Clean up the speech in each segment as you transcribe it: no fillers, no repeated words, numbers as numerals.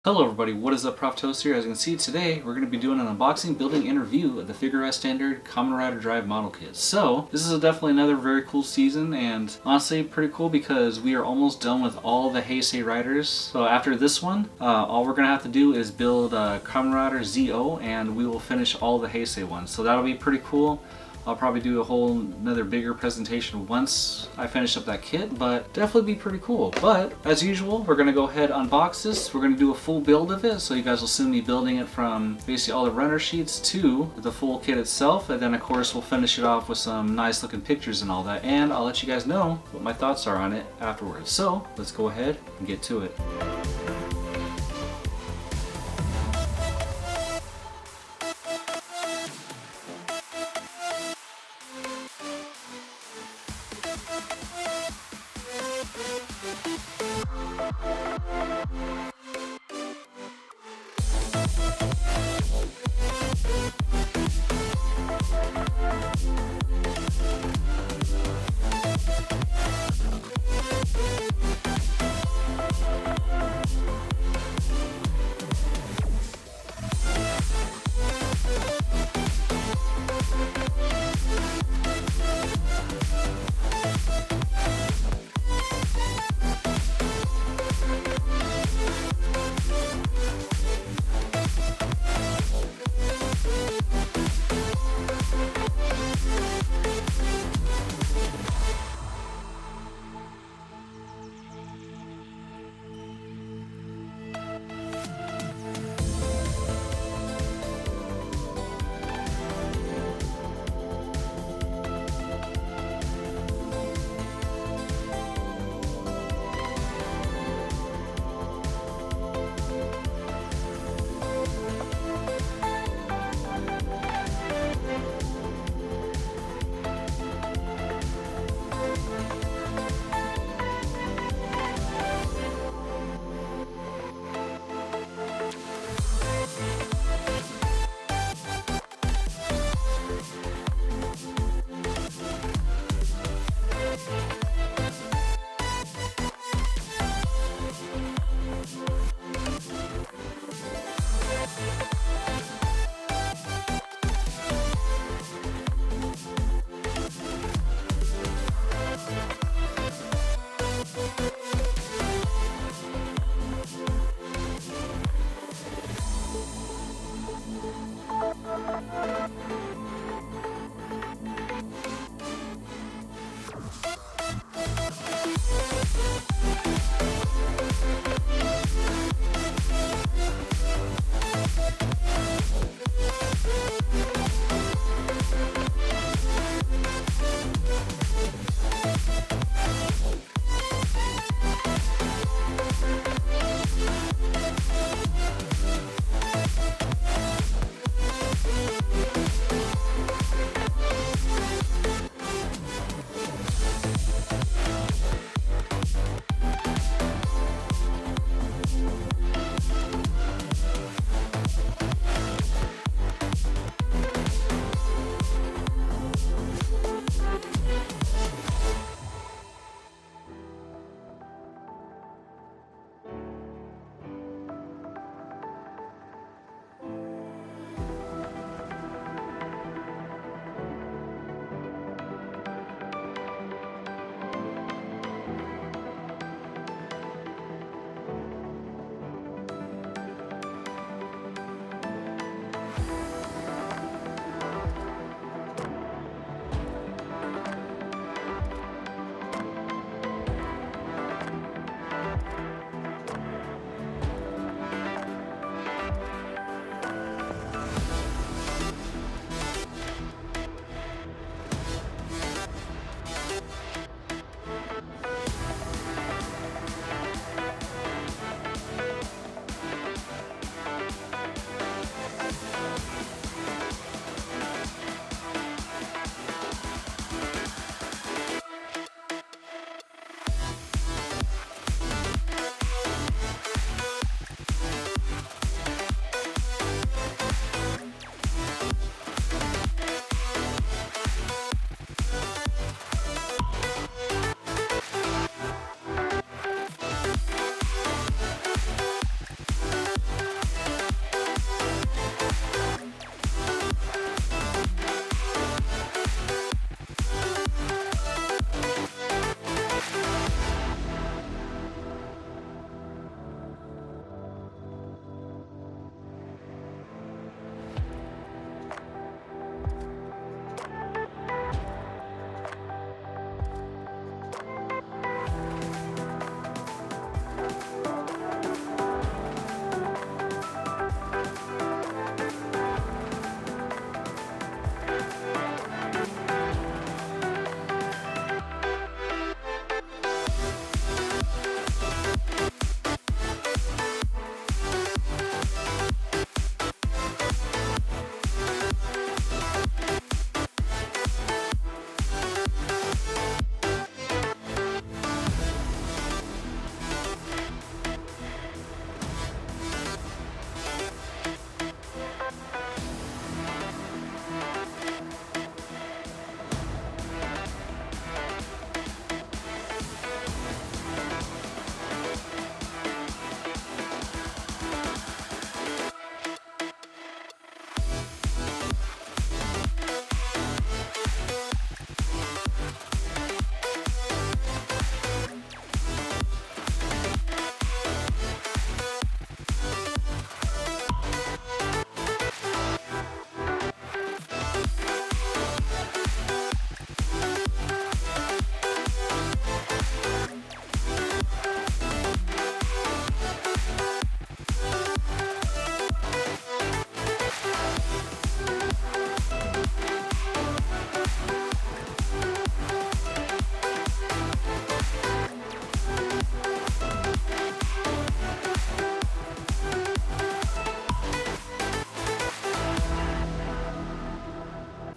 Hello everybody, what is up? Prof here. As you can see today, we're going to be doing an unboxing, building, and review of the Figure S Standard Kamen Rider Drive model kit. So, this is definitely another very cool season, and honestly pretty cool because we are almost done with all the Heisei Riders. So after this one, all we're going to have to do is build Kamen Rider ZO, and we will finish all the Heisei ones. So that'll be pretty cool. I'll probably do a whole another bigger presentation once I finish up that kit, but definitely be pretty cool. But as usual, we're gonna go ahead unbox this. We're gonna do a full build of it, so you guys will see me building it from basically all the runner sheets to the full kit itself, and then of course we'll finish it off with some nice looking pictures and all that, and I'll let you guys know what my thoughts are on it afterwards. So let's go ahead and get to it.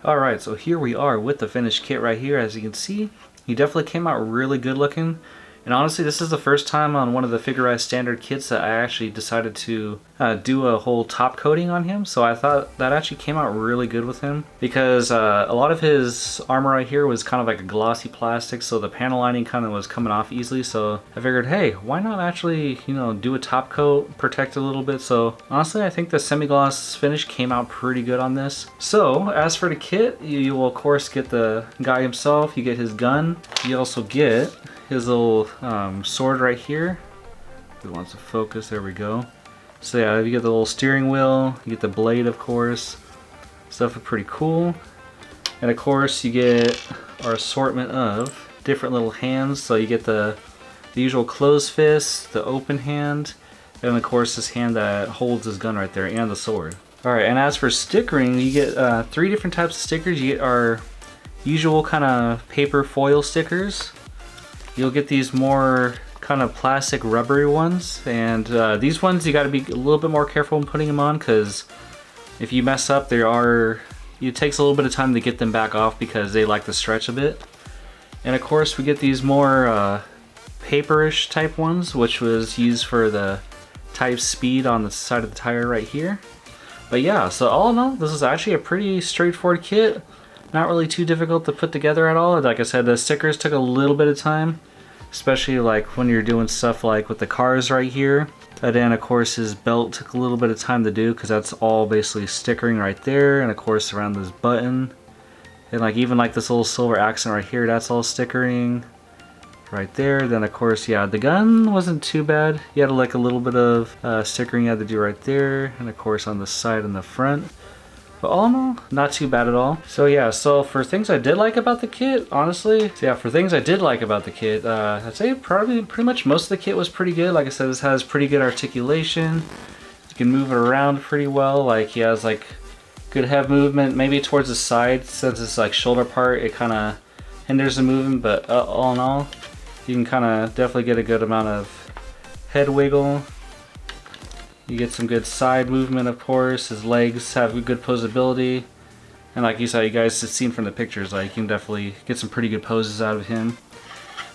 Alright, so here we are with the finished kit right here. As you can see, he definitely came out really good looking. And honestly, this is the first time on one of the Figurized standard kits that I actually decided to do a whole top coating on him. So I thought that actually came out really good with him, because a lot of his armor right here was kind of like a glossy plastic, so the panel lining kind of was coming off easily. So I figured, hey, why not actually, you know, do a top coat, protect it a little bit. So honestly, I think the semi-gloss finish came out pretty good on this. So as for the kit, you will of course get the guy himself, you get his gun, you also get his little sword right here. If it wants to focus, there we go. So yeah, you get the little steering wheel, you get the blade of course. Stuff is pretty cool. And of course you get our assortment of different little hands. So you get the usual closed fist, the open hand, and of course this hand that holds his gun right there, and the sword. Alright, and as for stickering, you get 3 different types of stickers. You get our usual kind of paper foil stickers. You'll get these more kind of plastic rubbery ones, and these ones you got to be a little bit more careful when putting them on, because if you mess up, it takes a little bit of time to get them back off because they like to stretch a bit. And of course we get these more paperish type ones, which was used for the type speed on the side of the tire right here. But yeah, so all in all, this is actually a pretty straightforward kit. Not really too difficult to put together at all. Like I said, the stickers took a little bit of time, especially like when you're doing stuff like with the cars right here. And then of course his belt took a little bit of time to do, because that's all basically stickering right there, and of course around this button. And like even like this little silver accent right here, that's all stickering right there. Then of course, yeah, the gun wasn't too bad. You had like a little bit of stickering you had to do right there, and of course on the side and the front. But all in all, not too bad at all. So yeah, so for things I did like about the kit, honestly, so yeah, for things I did like about the kit, I'd say probably pretty much most of the kit was pretty good. Like I said, this has pretty good articulation. You can move it around pretty well. Like he has like good head movement, maybe towards the side, since it's like shoulder part, it kind of hinders the movement. But all in all, you can kind of definitely get a good amount of head wiggle. You get some good side movement, of course. His legs have good posability. And like you saw, you guys have seen from the pictures, like you can definitely get some pretty good poses out of him.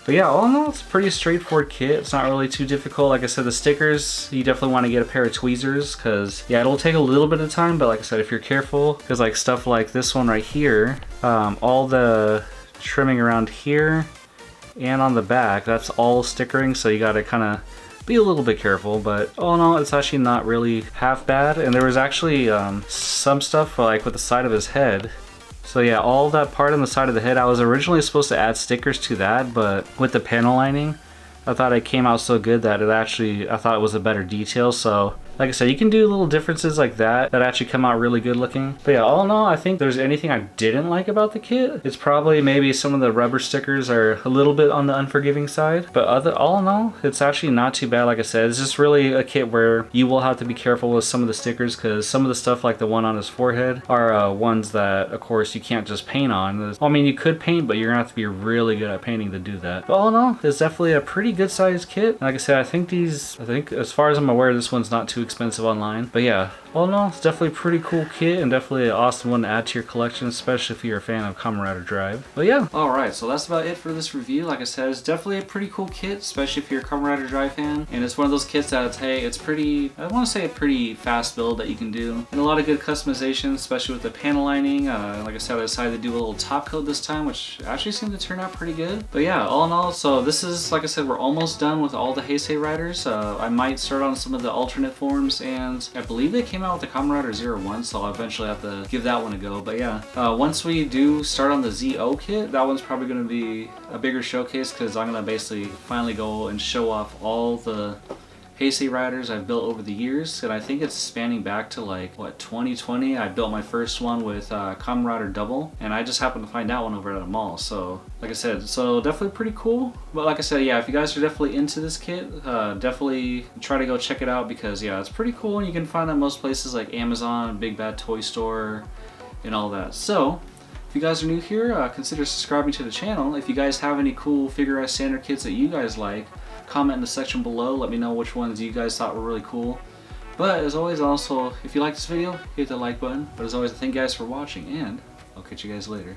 But yeah, all in all, it's a pretty straightforward kit. It's not really too difficult. Like I said, the stickers, you definitely want to get a pair of tweezers, because yeah, it'll take a little bit of time. But like I said, if you're careful, because like stuff like this one right here, all the trimming around here and on the back, that's all stickering. So you got to kind of be a little bit careful, but all in all, it's actually not really half bad. And there was actually some stuff like with the side of his head. So yeah, all that part on the side of the head, I was originally supposed to add stickers to that, but with the panel lining, I thought it came out so good that I thought it was a better detail. So like I said, you can do little differences like that actually come out really good looking. But yeah, all in all, I think there's anything I didn't like about the kit, it's probably maybe some of the rubber stickers are a little bit on the unforgiving side. But all in all, it's actually not too bad. Like I said, it's just really a kit where you will have to be careful with some of the stickers, because some of the stuff like the one on his forehead are ones that of course you can't just paint on. I mean, you could paint, but you're gonna have to be really good at painting to do that. But all in all, it's definitely a pretty good sized kit. Like I said, I think as far as I'm aware, this one's not too expensive online. But yeah, all in all, it's definitely a pretty cool kit, and definitely an awesome one to add to your collection, especially if you're a fan of Kamen Rider Drive. But yeah, alright, so that's about it for this review. Like I said, it's definitely a pretty cool kit, especially if you're a Kamen Rider Drive fan. And it's one of those kits that, hey, it's pretty, I want to say a pretty fast build that you can do. And a lot of good customization, especially with the panel lining. Like I said, I decided to do a little top coat this time, which actually seemed to turn out pretty good. But yeah, all in all, so this is, like I said, we're almost done with all the Heisei Riders. I might start on some of the alternate forms, and I believe they came out with the Kamen Rider 01, so I'll eventually have to give that one a go. But yeah, once we do start on the ZO kit, that one's probably going to be a bigger showcase, because I'm going to basically finally go and show off all the Heisei Riders I've built over the years. And I think it's spanning back to like, what, 2020? I built my first one with Kamen Rider Double, and I just happened to find that one over at a mall. So like I said, so definitely pretty cool. But like I said, yeah, if you guys are definitely into this kit, definitely try to go check it out, because yeah, it's pretty cool, and you can find it most places like Amazon, Big Bad Toy Store, and all that. So if you guys are new here, consider subscribing to the channel. If you guys have any cool Figurized standard kits that you guys like, comment in the section below. Let me know which ones you guys thought were really cool. But as always, also, if you like this video, hit the like button. But as always, thank you guys for watching, and I'll catch you guys later.